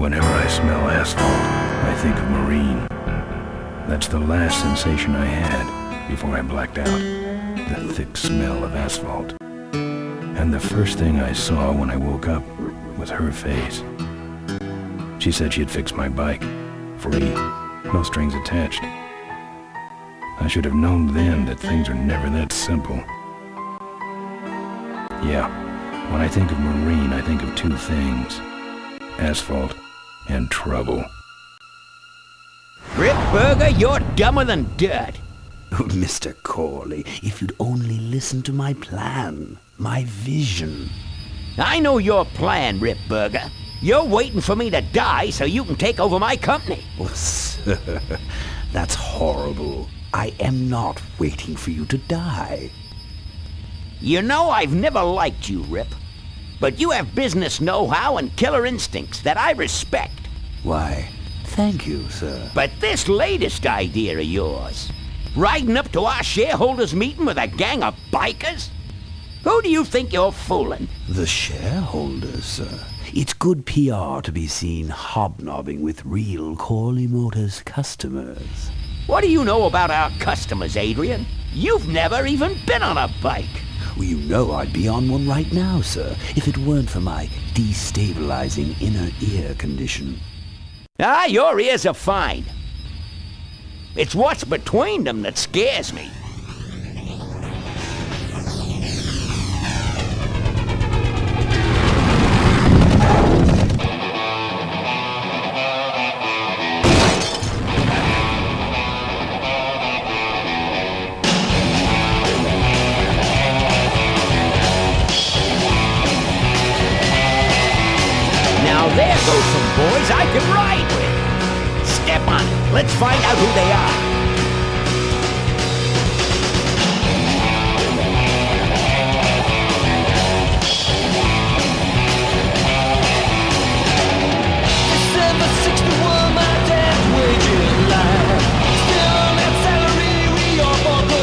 Whenever I smell asphalt, I think of Marine. That's the last sensation I had before I blacked out. The thick smell of asphalt. And the first thing I saw when I woke up was her face. She said she'd fix my bike. Free. No strings attached. I should have known then that things are never that simple. Yeah, when I think of Marine, I think of two things. Asphalt and trouble. Rip Burger, you're dumber than dirt. Oh, Mr. Corley, if you'd only listen to my plan, my vision. I know your plan, Rip Burger. You're waiting for me to die so you can take over my company. Oh, sir, that's horrible. I am not waiting for you to die. You know I've never liked you, Rip. But you have business know-how and killer instincts that I respect. Why, thank you, sir. But this latest idea of yours, riding up to our shareholders' meeting with a gang of bikers? Who do you think you're fooling? The shareholders, sir. It's good PR to be seen hobnobbing with real Corley Motors customers. What do you know about our customers, Adrian? You've never even been on a bike. Well, you know I'd be on one right now, sir, if it weren't for my destabilizing inner ear condition. Ah, your ears are fine. It's what's between them that scares me. There goes some boys I can ride with. Step on it. Let's find out who they are. December 61, my dad's waging line. Still on that salary, we all bought the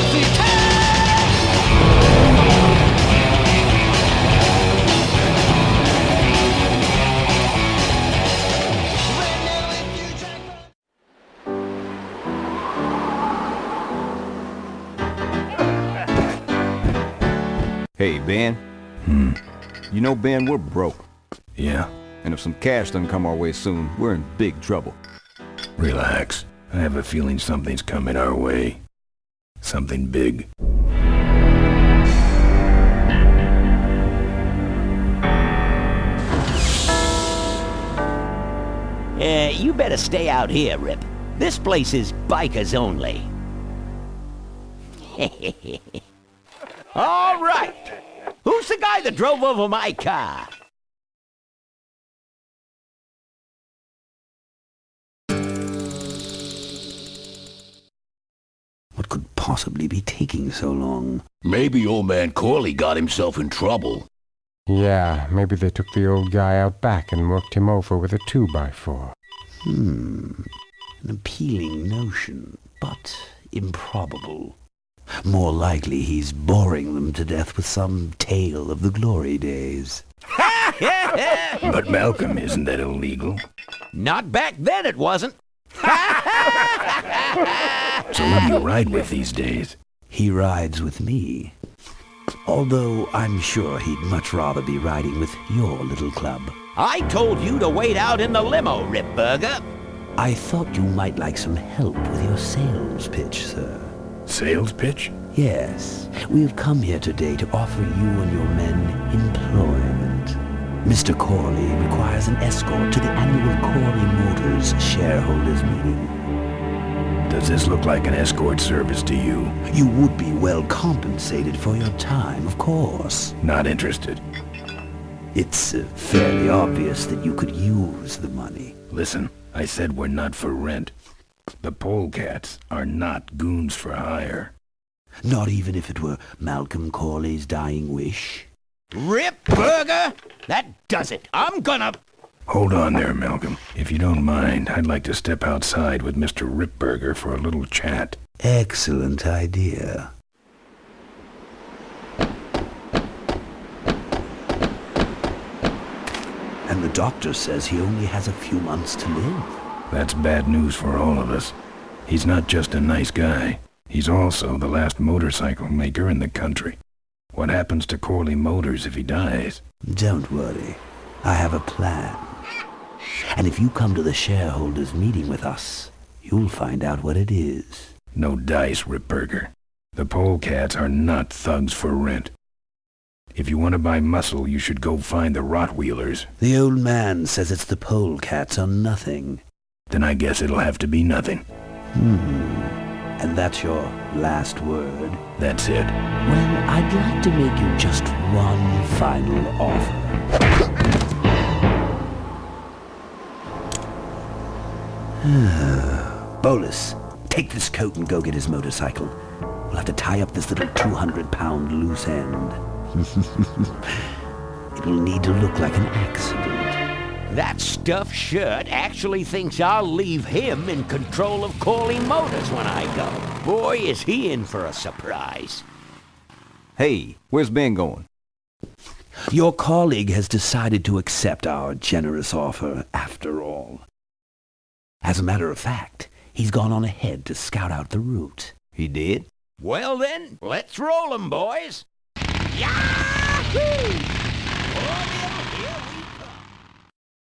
Hey, Ben. You know, Ben, we're broke. Yeah? And if some cash doesn't come our way soon, we're in big trouble. Relax. I have a feeling something's coming our way. Something big. You better stay out here, Rip. This place is bikers only. All right. Who's the guy that drove over my car? What could possibly be taking so long? Maybe old man Corley got himself in trouble. Yeah, maybe they took the old guy out back and worked him over with a 2x4. An appealing notion, but improbable. More likely he's boring them to death with some tale of the glory days. But Malcolm, isn't that illegal? Not back then it wasn't. So who do you ride with these days? He rides with me. Although I'm sure he'd much rather be riding with your little club. I told you to wait out in the limo, Rip Burger. I thought you might like some help with your sales pitch, sir. Sales pitch? Yes. We have come here today to offer you and your men employment. Mr. Corley requires an escort to the annual Corley Motors shareholders meeting. Does this look like an escort service to you? You would be well compensated for your time, of course. Not interested. It's fairly obvious that you could use the money. Listen, I said we're not for rent. The polecats are not goons for hire. Not even if it were Malcolm Corley's dying wish? Rip Burger? That does it. I'm gonna... Hold on there, Malcolm. If you don't mind, I'd like to step outside with Mr. Ripburger for a little chat. Excellent idea. And the doctor says he only has a few months to live. That's bad news for all of us. He's not just a nice guy. He's also the last motorcycle maker in the country. What happens to Corley Motors if he dies? Don't worry. I have a plan. And if you come to the shareholders' meeting with us, you'll find out what it is. No dice, Ripburger. The polecats are not thugs for rent. If you want to buy muscle, you should go find the Rottweilers. The old man says it's the polecats or nothing. Then I guess it'll have to be nothing. And that's your last word? That's it. Well, I'd like to make you just one final offer. Bolus, take this coat and go get his motorcycle. We'll have to tie up this little 200-pound loose end. It will need to look like an accident. That stuffed shirt actually thinks I'll leave him in control of Corley Motors when I go. Boy, is he in for a surprise. Hey, where's Ben going? Your colleague has decided to accept our generous offer after all. As a matter of fact, he's gone on ahead to scout out the route. He did? Well then, let's roll 'em, boys. Yahoo! Oh, yeah, here we